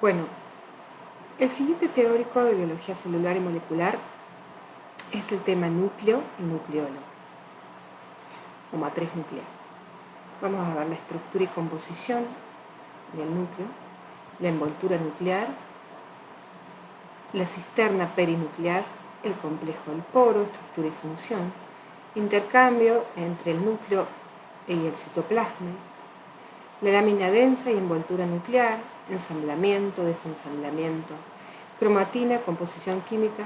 Bueno, el siguiente teórico de biología celular y molecular es el tema núcleo y nucleolo, o matriz nuclear. Vamos a ver la estructura y composición del núcleo, la envoltura nuclear, la cisterna perinuclear, el complejo del poro, estructura y función, intercambio entre el núcleo y el citoplasma, la lámina densa y envoltura nuclear, ensamblamiento, desensamblamiento, cromatina, composición química,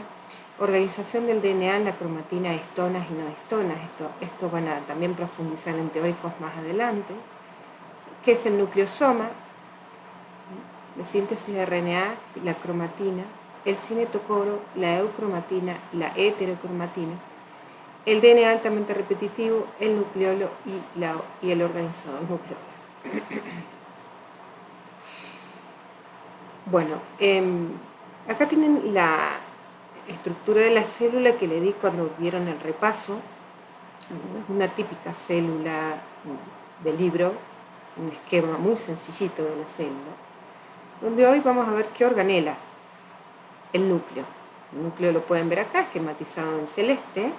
organización del DNA en la cromatina, estonas y no estonas. Esto van a también profundizar en teóricos más adelante. ¿Qué es el nucleosoma? La síntesis de RNA, la cromatina, el cinetocoro, la eucromatina, la heterocromatina, el DNA altamente repetitivo, el nucleolo y el organizador nucleolar. Bueno, acá tienen la estructura de la célula que le di cuando vieron el repaso. Es una típica célula de libro, un esquema muy sencillito de la célula, donde hoy vamos a ver qué organela, el núcleo. El núcleo lo pueden ver acá, esquematizado en celeste,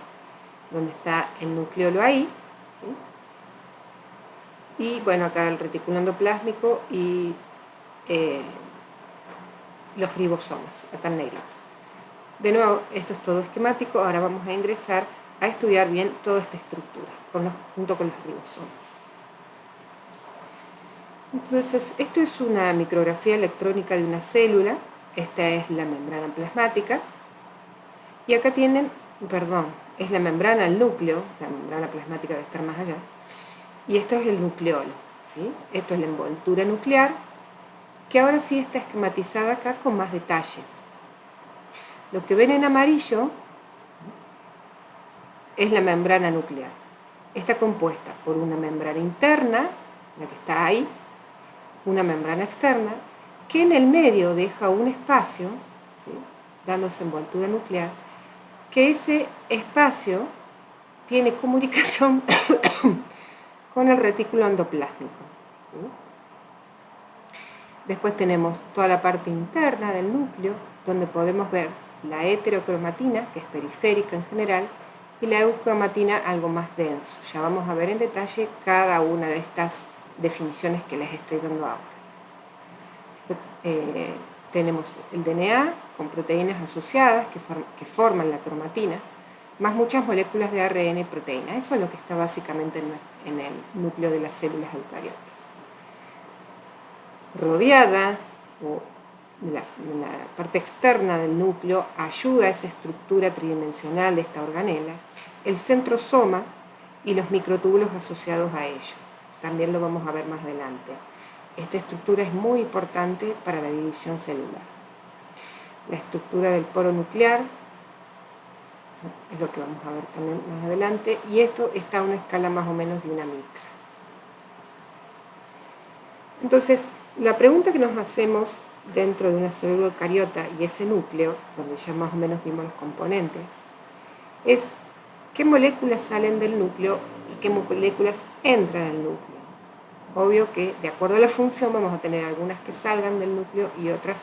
donde está el nucleolo ahí, ¿sí? Y bueno, acá el reticulum endoplásmico y los ribosomas, acá en negrito. De nuevo, esto es todo esquemático, ahora vamos a ingresar a estudiar bien toda esta estructura, junto con los ribosomas. Entonces, esto es una micrografía electrónica de una célula, esta es la membrana plasmática, y acá tienen, es la membrana, el núcleo, la membrana plasmática debe estar más allá, y esto es el nucleolo, ¿sí? Esto es la envoltura nuclear, que ahora sí está esquematizada acá con más detalle. Lo que ven en amarillo es la membrana nuclear. Está compuesta por una membrana interna, la que está ahí, una membrana externa, que en el medio deja un espacio, ¿sí?, dándose envoltura nuclear, que ese espacio tiene comunicación con el retículo endoplásmico, ¿sí? Después tenemos toda la parte interna del núcleo, donde podemos ver la heterocromatina, que es periférica en general, y la eucromatina, algo más denso. Ya vamos a ver en detalle cada una de estas definiciones que les estoy dando ahora. Tenemos el DNA con proteínas asociadas que forman la cromatina, más muchas moléculas de ARN y proteínas. Eso es lo que está básicamente en el núcleo de las células eucariotas. Rodeada, o la parte externa del núcleo, ayuda a esa estructura tridimensional de esta organela, el centrosoma y los microtúbulos asociados a ello. También lo vamos a ver más adelante. Esta estructura es muy importante para la división celular. La estructura del poro nuclear es lo que vamos a ver también más adelante, y esto está a una escala más o menos de una micra. Entonces, la pregunta que nos hacemos dentro de una célula eucariota y ese núcleo, donde ya más o menos vimos los componentes, es qué moléculas salen del núcleo y qué moléculas entran al núcleo. Obvio que de acuerdo a la función vamos a tener algunas que salgan del núcleo y otras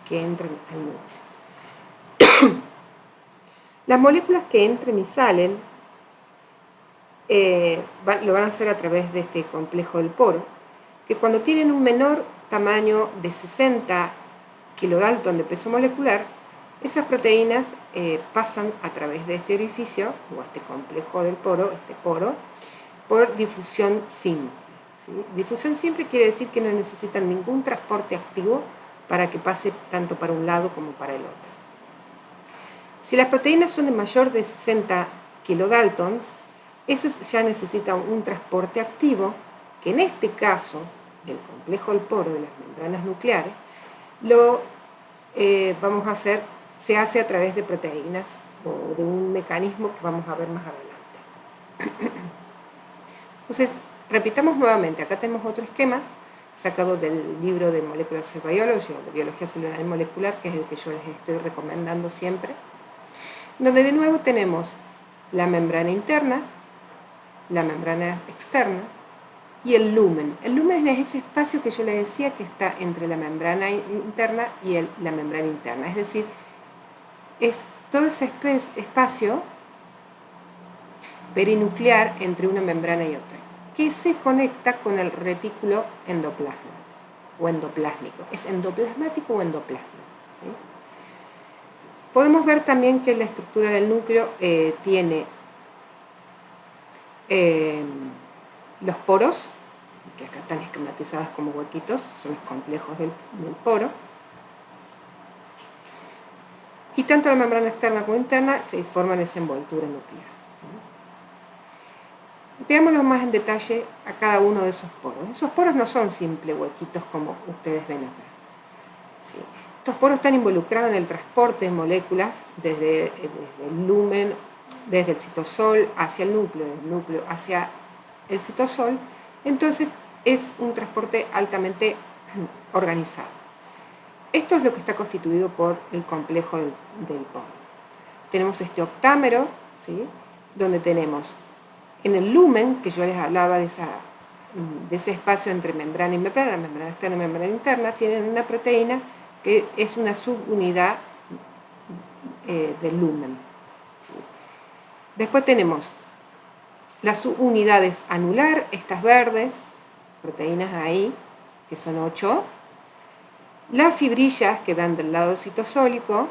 que entran al núcleo. Las moléculas que entren y salen lo van a hacer a través de este complejo del poro, que cuando tienen un menor tamaño de 60 kilodalton de peso molecular, esas proteínas pasan a través de este orificio, o este complejo del poro, este poro, por difusión simple. ¿Sí? Difusión simple quiere decir que no necesitan ningún transporte activo para que pase tanto para un lado como para el otro. Si las proteínas son de mayor de 60 kilodaltons, eso ya necesita un transporte activo, que en este caso del complejo del poro, de las membranas nucleares, se hace a través de proteínas o de un mecanismo que vamos a ver más adelante. Entonces, repitamos nuevamente, acá tenemos otro esquema sacado del libro de Molecular Cell Biology o de Biología Celular y Molecular, que es el que yo les estoy recomendando siempre, donde de nuevo tenemos la membrana interna, la membrana externa, y el lumen. El lumen es ese espacio que yo les decía que está entre la membrana interna y la membrana interna. Es decir, es todo ese espacio perinuclear entre una membrana y otra, que se conecta con el retículo endoplasmático o endoplásmico. ¿Es endoplasmático o endoplásmico? ¿Sí? Podemos ver también que la estructura del núcleo tiene los poros, que acá están esquematizados como huequitos, son los complejos del poro, y tanto la membrana externa como interna se forman esa envoltura nuclear. Veámoslo más en detalle a cada uno de esos poros. Esos poros no son simples huequitos como ustedes ven acá. ¿Sí? Estos poros están involucrados en el transporte de moléculas desde el lumen, desde el citosol hacia el núcleo, del núcleo hacia el citosol. Entonces es un transporte altamente organizado. Esto es lo que está constituido por el complejo del poro. Tenemos este octámero, ¿sí? Donde tenemos en el lumen, que yo les hablaba de ese espacio entre membrana y membrana, la membrana externa y membrana interna, tienen una proteína que es una subunidad del lumen. ¿Sí? Después tenemos las subunidades anular, estas verdes, proteínas ahí, que son 8, las fibrillas que dan del lado citosólico,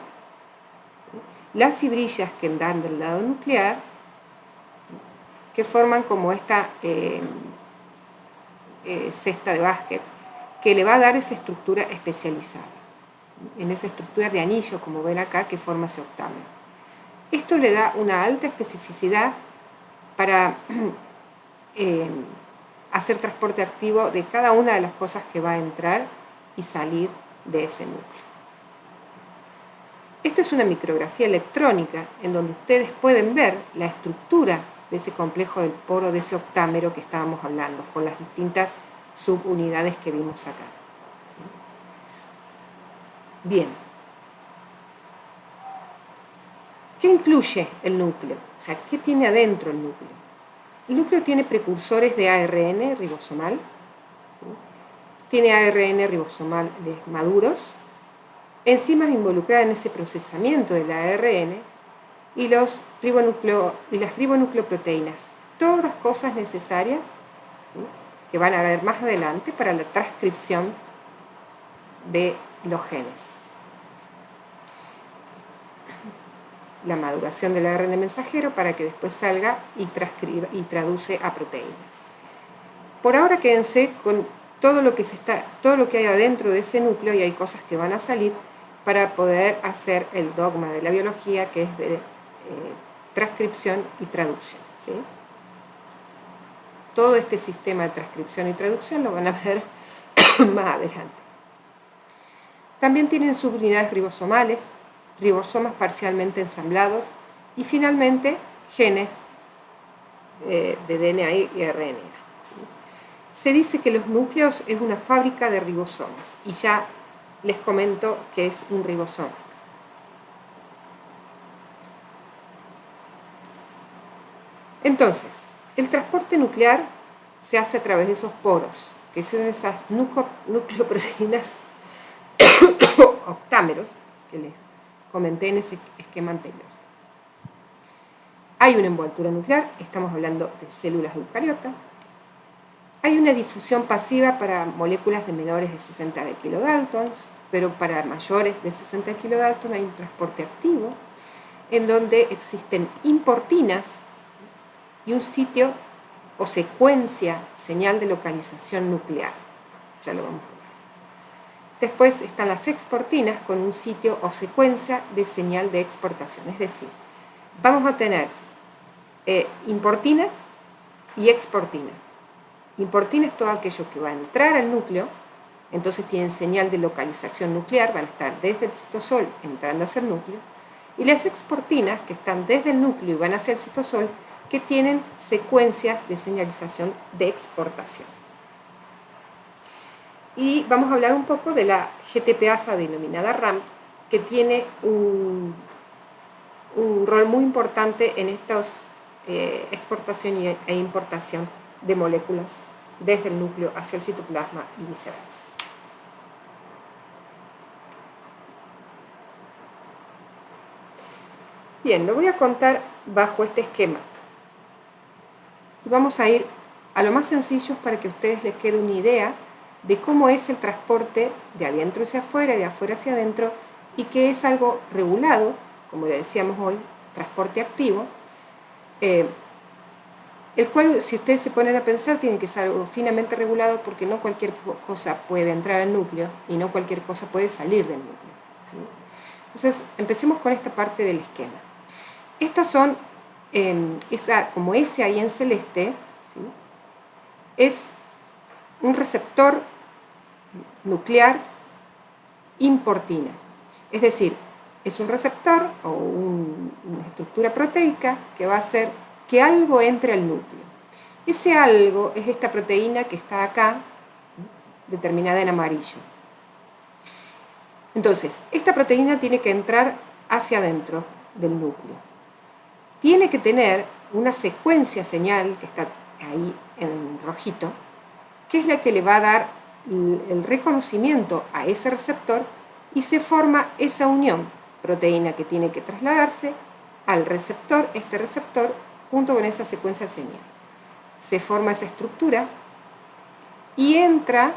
las fibrillas que dan del lado nuclear, que forman como esta cesta de básquet, que le va a dar esa estructura especializada, en esa estructura de anillo, como ven acá, que forma ese octámero. Esto le da una alta especificidad para hacer transporte activo de cada una de las cosas que va a entrar y salir de ese núcleo. Esta es una micrografía electrónica en donde ustedes pueden ver la estructura de ese complejo del poro, de ese octámero que estábamos hablando, con las distintas subunidades que vimos acá. Bien. ¿Qué incluye el núcleo? O sea, ¿qué tiene adentro el núcleo? El núcleo tiene precursores de ARN ribosomal, ¿sí? Tiene ARN ribosomal maduros, enzimas involucradas en ese procesamiento del ARN y las ribonucleoproteínas, todas cosas necesarias, ¿sí? Que van a ver más adelante para la transcripción de los genes. La maduración del ARN mensajero para que después salga y traduce a proteínas. Por ahora quédense con todo lo que hay adentro de ese núcleo, y hay cosas que van a salir para poder hacer el dogma de la biología, que es de transcripción y traducción, ¿sí? Todo este sistema de transcripción y traducción lo van a ver más adelante. También tienen subunidades ribosomales, ribosomas parcialmente ensamblados y finalmente genes de DNA y RNA. ¿Sí? Se dice que los núcleos es una fábrica de ribosomas y ya les comento qué es un ribosoma. Entonces, el transporte nuclear se hace a través de esos poros, que son esas nucleoproteínas octámeros que les comenté en ese esquema anterior. Hay una envoltura nuclear, estamos hablando de células eucariotas. Hay una difusión pasiva para moléculas de menores de 60 kilodaltons, pero para mayores de 60 kilodaltons hay un transporte activo, en donde existen importinas y un sitio o secuencia, señal de localización nuclear. Ya lo vamos a ver. Después están las exportinas con un sitio o secuencia de señal de exportación. Es decir, vamos a tener importinas y exportinas. Importina es todo aquello que va a entrar al núcleo, entonces tienen señal de localización nuclear, van a estar desde el citosol entrando hacia el núcleo, y las exportinas, que están desde el núcleo y van hacia el citosol, que tienen secuencias de señalización de exportación. Y vamos a hablar un poco de la GTPasa denominada RAM, que tiene un rol muy importante en esta exportación e importación de moléculas desde el núcleo hacia el citoplasma y viceversa. Bien, lo voy a contar bajo este esquema. Y vamos a ir a lo más sencillo para que a ustedes les quede una idea de cómo es el transporte de adentro hacia afuera y de afuera hacia adentro, y que es algo regulado, como le decíamos hoy, transporte activo, el cual, si ustedes se ponen a pensar, tiene que ser algo finamente regulado, porque no cualquier cosa puede entrar al núcleo y no cualquier cosa puede salir del núcleo, ¿sí? Entonces, empecemos con esta parte del esquema. Estas son, como ese ahí en celeste, ¿sí? Es un receptor nuclear importina. Es decir, es un receptor o una estructura proteica que va a hacer que algo entre al núcleo. Ese algo es esta proteína que está acá, determinada en amarillo. Entonces, esta proteína tiene que entrar hacia adentro del núcleo. Tiene que tener una secuencia señal, que está ahí en rojito, que es la que le va a dar el reconocimiento a ese receptor, y se forma esa unión, proteína que tiene que trasladarse al receptor, este receptor, junto con esa secuencia señal. Se forma esa estructura y entra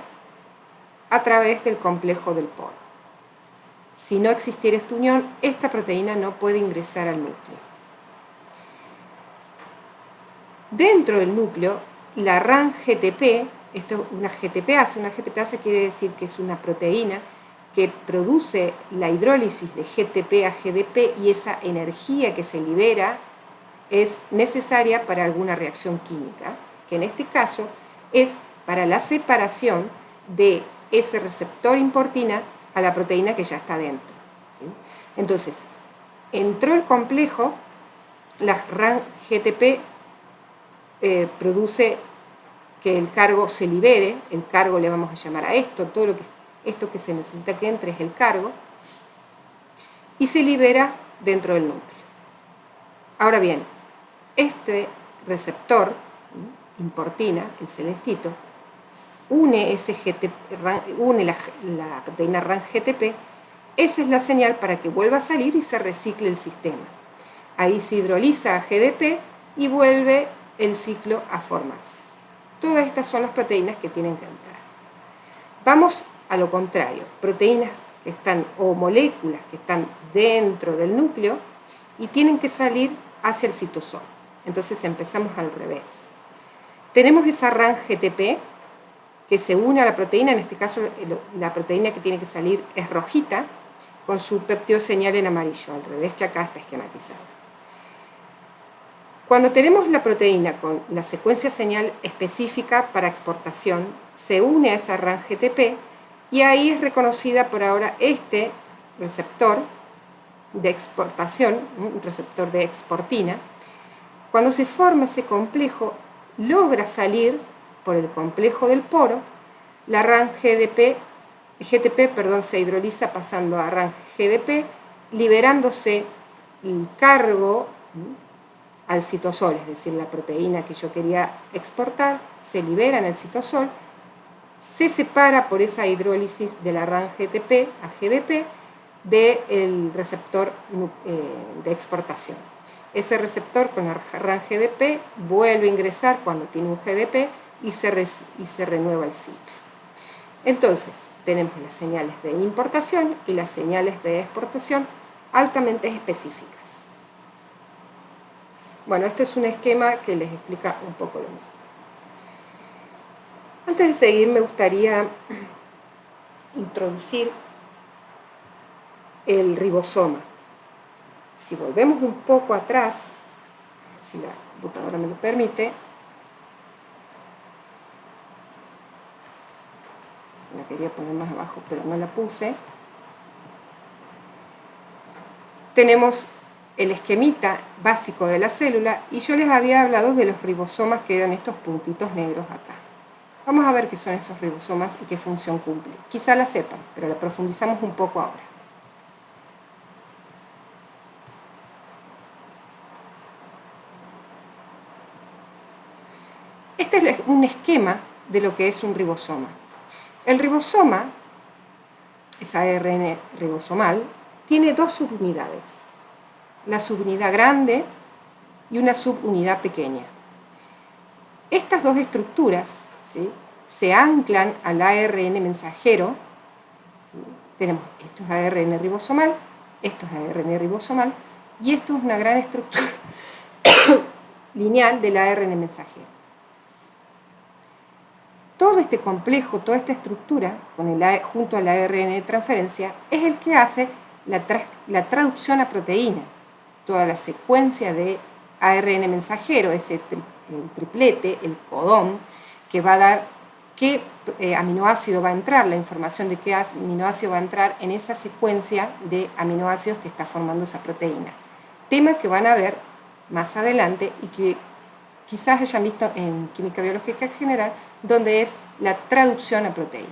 a través del complejo del poro. Si no existiera esta unión, esta proteína no puede ingresar al núcleo. Dentro del núcleo, la RAN GTP, esto es una GTPase quiere decir que es una proteína que produce la hidrólisis de GTP a GDP, y esa energía que se libera es necesaria para alguna reacción química, que en este caso es para la separación de ese receptor importina a la proteína que ya está dentro, ¿sí? Entonces, entró el complejo, la RAN GTP produce que el cargo se libere. El cargo le vamos a llamar a esto, esto que se necesita que entre es el cargo, y se libera dentro del núcleo. Ahora bien, este receptor importina, el celestito, une la proteína RAN GTP. Esa es la señal para que vuelva a salir y se recicle el sistema. Ahí se hidroliza a GDP y vuelve el ciclo a formarse. Todas estas son las proteínas que tienen que entrar. Vamos a lo contrario, proteínas que están, o moléculas que están dentro del núcleo y tienen que salir hacia el citosol. Entonces empezamos al revés. Tenemos esa RAN GTP que se une a la proteína, en este caso la proteína que tiene que salir es rojita, con su peptidoseñal en amarillo, al revés que acá está esquematizado. Cuando tenemos la proteína con la secuencia señal específica para exportación, se une a esa RAN GTP y ahí es reconocida por ahora este receptor de exportación, un receptor de exportina. Cuando se forma ese complejo, logra salir por el complejo del poro, la RAN GTP se hidroliza pasando a RAN GDP, liberándose el cargo al citosol, es decir, la proteína que yo quería exportar se libera en el citosol, se separa por esa hidrólisis de la RAN GTP a GDP del receptor de exportación. Ese receptor con la RAN GDP vuelve a ingresar cuando tiene un GDP y se renueva el ciclo. Entonces, tenemos las señales de importación y las señales de exportación altamente específicas. Bueno, esto es un esquema que les explica un poco lo mismo. Antes de seguir, me gustaría introducir el ribosoma. Si volvemos un poco atrás, si la computadora me lo permite, la quería poner más abajo, pero no la puse. Tenemos el esquemita básico de la célula y yo les había hablado de los ribosomas, que eran estos puntitos negros acá. Vamos a ver qué son esos ribosomas y qué función cumplen. Quizá la sepan, pero la profundizamos un poco ahora. Este es un esquema de lo que es un ribosoma. El ribosoma, esa ARN ribosomal, tiene dos subunidades, la subunidad grande y una subunidad pequeña. Estas dos estructuras, ¿sí?, se anclan al ARN mensajero. ¿Sí? Tenemos esto es ARN ribosomal, esto es ARN ribosomal, y esto es una gran estructura lineal del ARN mensajero. Todo este complejo, toda esta estructura, junto al ARN de transferencia, es el que hace la traducción a proteína. Toda la secuencia de ARN mensajero, el triplete, el codón, que va a dar qué aminoácido va a entrar, la información de qué aminoácido va a entrar en esa secuencia de aminoácidos que está formando esa proteína. Tema que van a ver más adelante y que quizás hayan visto en química biológica en general, donde es la traducción a proteína.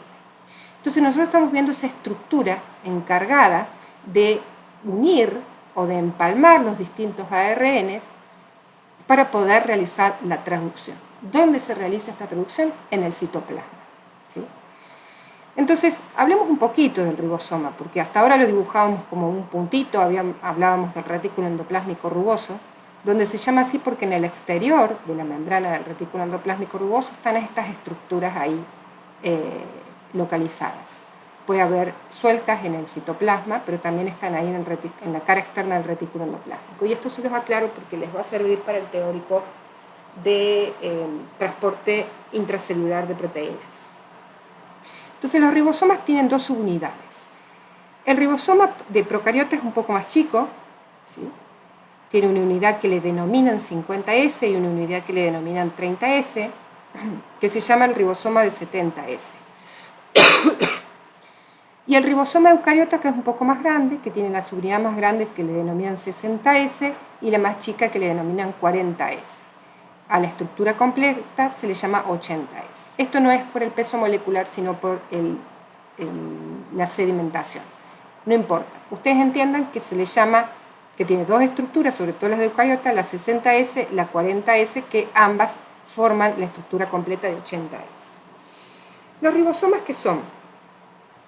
Entonces nosotros estamos viendo esa estructura encargada de unir o de empalmar los distintos ARNs para poder realizar la traducción. ¿Dónde se realiza esta traducción? En el citoplasma. ¿Sí? Entonces, hablemos un poquito del ribosoma, porque hasta ahora lo dibujábamos como un puntito, hablábamos del retículo endoplásmico rugoso, donde se llama así porque en el exterior de la membrana del retículo endoplásmico rugoso están estas estructuras ahí localizadas. Puede haber sueltas en el citoplasma, pero también están ahí en la cara externa del retículo endoplásmico. Y esto se los aclaro porque les va a servir para el teórico de transporte intracelular de proteínas. Entonces los ribosomas tienen dos subunidades. El ribosoma de procariotas es un poco más chico, ¿sí? Tiene una unidad que le denominan 50S y una unidad que le denominan 30S, que se llama el ribosoma de 70S. Y el ribosoma eucariota, que es un poco más grande, que tiene la subunidad más grande que le denominan 60S y la más chica que le denominan 40S. A la estructura completa se le llama 80S. Esto no es por el peso molecular, sino por la sedimentación. No importa. Ustedes entiendan que se le llama, que tiene dos estructuras, sobre todo las de eucariota, la 60S, la 40S, que ambas forman la estructura completa de 80S. Los ribosomas, ¿qué son?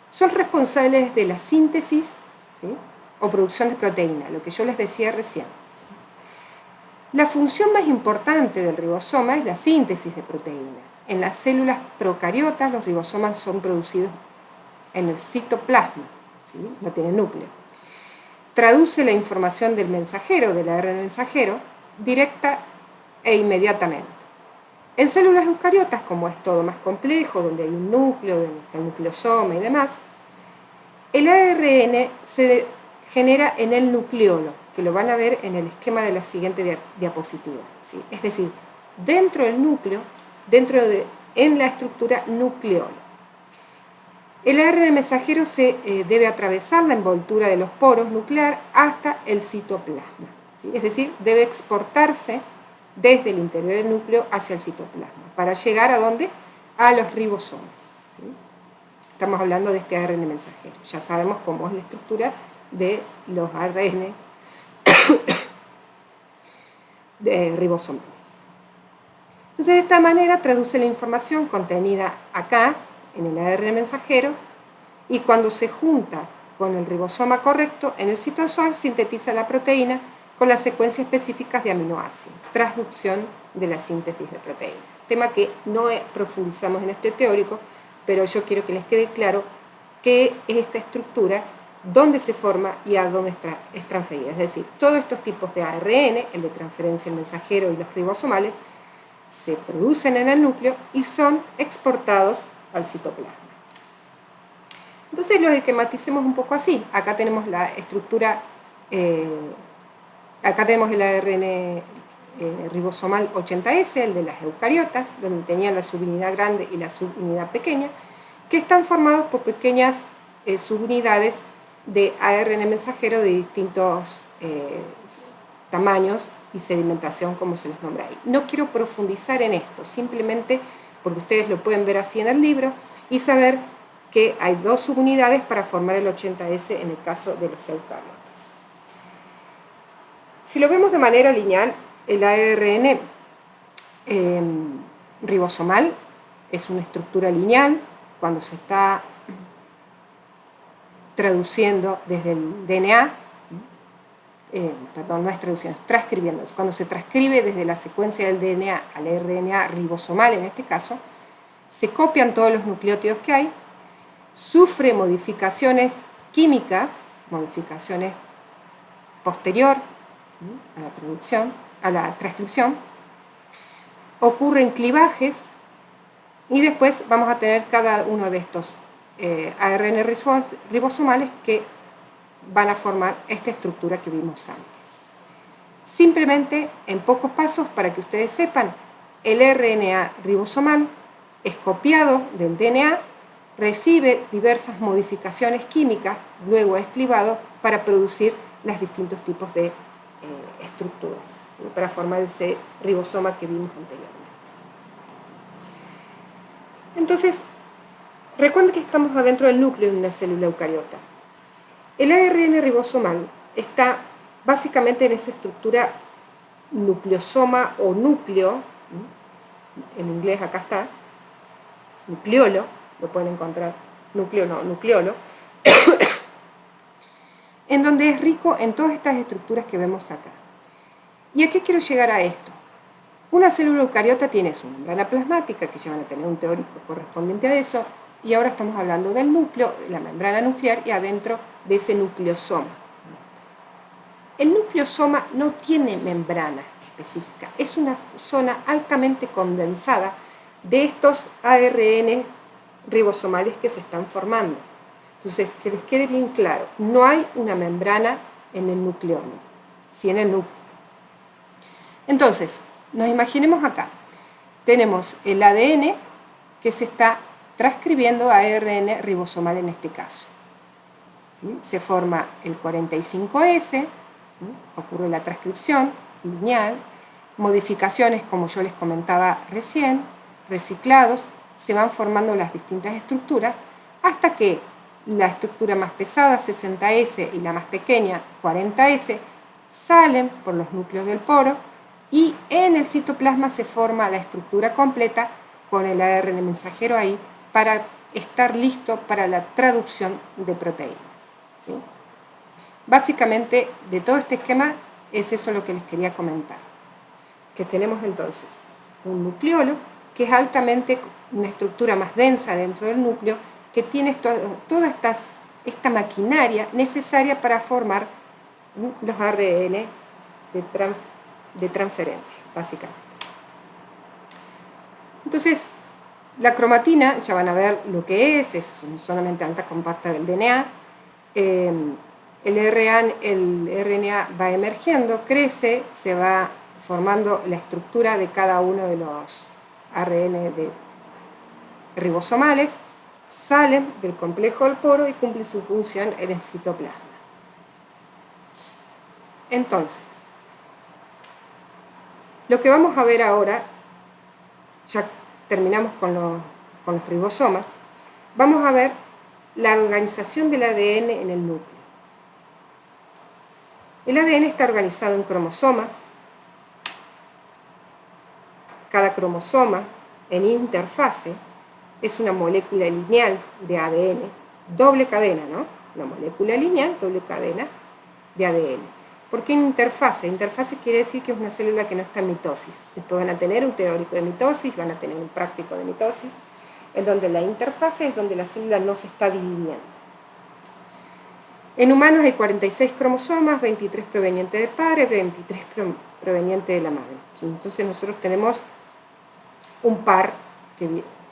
Son responsables de la síntesis, ¿sí?, o producción de proteína, lo que yo les decía recién. ¿Sí? La función más importante del ribosoma es la síntesis de proteína. En las células procariotas los ribosomas son producidos en el citoplasma, ¿sí?, no tienen núcleo. Traduce la información del mensajero, del ARN mensajero, directa e inmediatamente. En células eucariotas, como es todo más complejo, donde hay un núcleo, donde está el nucleosoma y demás, el ARN se genera en el nucleolo, que lo van a ver en el esquema de la siguiente diapositiva. ¿Sí? Es decir, dentro del núcleo, en la estructura nucleolo. El ARN mensajero se debe atravesar la envoltura de los poros nuclear hasta el citoplasma. ¿Sí? Es decir, debe exportarse desde el interior del núcleo hacia el citoplasma, para llegar ¿a dónde? A los ribosomas. ¿Sí? Estamos hablando de este ARN mensajero. Ya sabemos cómo es la estructura de los ARN ribosomales. Entonces, de esta manera traduce la información contenida acá, en el ARN mensajero, y cuando se junta con el ribosoma correcto en el citosol, sintetiza la proteína con la secuencia específica de aminoácidos, transducción de la síntesis de proteína. Tema que no profundizamos en este teórico, pero yo quiero que les quede claro qué es esta estructura, dónde se forma y a dónde es transferida. Es decir, todos estos tipos de ARN, el de transferencia, el mensajero y los ribosomales, se producen en el núcleo y son exportados al citoplasma. Entonces lo esquematicemos un poco así. Acá tenemos la estructura, acá tenemos el ARN ribosomal 80S, el de las eucariotas, donde tenían la subunidad grande y la subunidad pequeña, que están formados por pequeñas subunidades de ARN mensajero de distintos tamaños y sedimentación, como se los nombra ahí. No quiero profundizar en esto, simplemente porque ustedes lo pueden ver así en el libro y saber que hay dos subunidades para formar el 80S en el caso de los eucariotas. Si lo vemos de manera lineal, el ARN ribosomal es una estructura lineal. Cuando se está traduciendo desde el DNA, perdón, no es traduciendo, es transcribiendo. Cuando se transcribe desde la secuencia del DNA al RNA ribosomal, en este caso, se copian todos los nucleótidos que hay, sufre modificaciones químicas, modificaciones posterior a la transcripción, ocurren clivajes y después vamos a tener cada uno de estos ARN ribosomales que van a formar esta estructura que vimos antes. Simplemente, en pocos pasos, para que ustedes sepan, el RNA ribosomal es copiado del DNA, recibe diversas modificaciones químicas, luego es clivado para producir los distintos tipos de estructuras, para formar ese ribosoma que vimos anteriormente. Entonces, recuerden que estamos adentro del núcleo de una célula eucariota. El ARN ribosomal está básicamente en esa estructura nucleosoma o núcleo, en inglés acá está, nucleolo, lo pueden encontrar, núcleo no, nucleolo, en donde es rico en todas estas estructuras que vemos acá. ¿Y a qué quiero llegar a esto? Una célula eucariota tiene su membrana plasmática, que ya van a tener un teórico correspondiente a eso, y ahora estamos hablando del núcleo, la membrana nuclear, y adentro de ese nucleosoma. El nucleosoma no tiene membrana específica, es una zona altamente condensada de estos ARN ribosomales que se están formando. Entonces, que les quede bien claro, no hay una membrana en el nucleolo, sí en el núcleo. Entonces, nos imaginemos acá, tenemos el ADN que se está transcribiendo a ARN ribosomal en este caso. ¿Sí? Se forma el 45S, ocurre la transcripción lineal, modificaciones como yo les comentaba recién, reciclados, se van formando las distintas estructuras hasta que la estructura más pesada, 60S, y la más pequeña, 40S, salen por los núcleos del poro y en el citoplasma se forma la estructura completa con el ARN mensajero ahí para estar listo para la traducción de proteínas. ¿Sí? Básicamente, de todo este esquema, es eso lo que les quería comentar. Que tenemos entonces un nucleolo, que es altamente una estructura más densa dentro del núcleo, que tiene toda esta maquinaria necesaria para formar los ARN de transferencia, básicamente. Entonces, la cromatina, ya van a ver lo que es solamente alta compacta del DNA. El RNA va emergiendo, crece, se va formando la estructura de cada uno de los ARN ribosomales, salen del complejo del poro y cumplen su función en el citoplasma. Entonces, lo que vamos a ver ahora, ya terminamos con los ribosomas, vamos a ver la organización del ADN en el núcleo. El ADN está organizado en cromosomas. Cada cromosoma en interfase es una molécula lineal de ADN, doble cadena, ¿no? Una molécula lineal, doble cadena de ADN. ¿Por qué en interfase? Interfase quiere decir que es una célula que no está en mitosis. Después van a tener un teórico de mitosis, van a tener un práctico de mitosis, en donde la interfase es donde la célula no se está dividiendo. En humanos hay 46 cromosomas, 23 provenientes del padre, 23 provenientes de la madre. Entonces nosotros tenemos un par,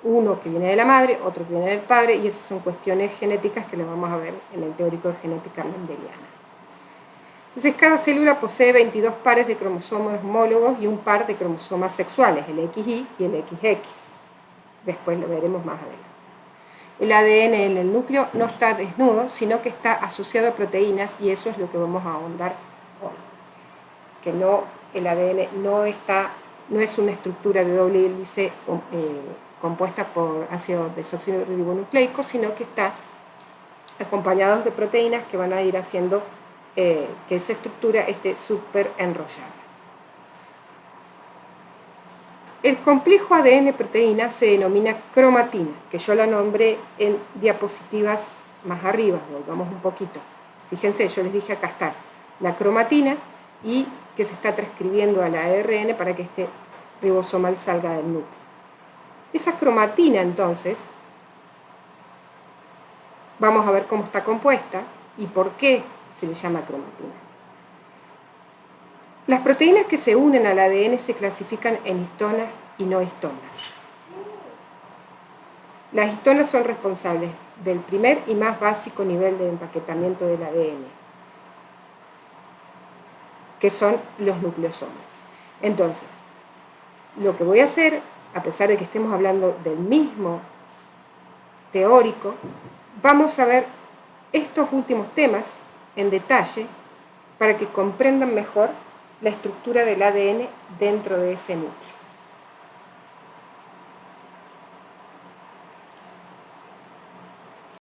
uno que viene de la madre, otro que viene del padre, y esas son cuestiones genéticas que las vamos a ver en el teórico de genética mendeliana. Entonces cada célula posee 22 pares de cromosomas homólogos y un par de cromosomas sexuales, el XY y el XX. Después lo veremos más adelante. El ADN en el núcleo no está desnudo, sino que está asociado a proteínas, y eso es lo que vamos a ahondar hoy. Que el ADN no es una estructura de doble hélice compuesta por ácido desoxirribonucleico, sino que está acompañado de proteínas que van a ir haciendo que esa estructura esté súper enrollada. El complejo ADN-proteína se denomina cromatina, que yo la nombré en diapositivas más arriba, volvamos un poquito. Fíjense, yo les dije acá está la cromatina y que se está transcribiendo al ARN para que este ribosomal salga del núcleo. Esa cromatina, entonces, vamos a ver cómo está compuesta y por qué se le llama cromatina. Las proteínas que se unen al ADN se clasifican en histonas y no histonas. Las histonas son responsables del primer y más básico nivel de empaquetamiento del ADN, que son los nucleosomas. Entonces, lo que voy a hacer, a pesar de que estemos hablando del mismo teórico, vamos a ver estos últimos temas en detalle para que comprendan mejor la estructura del ADN dentro de ese núcleo.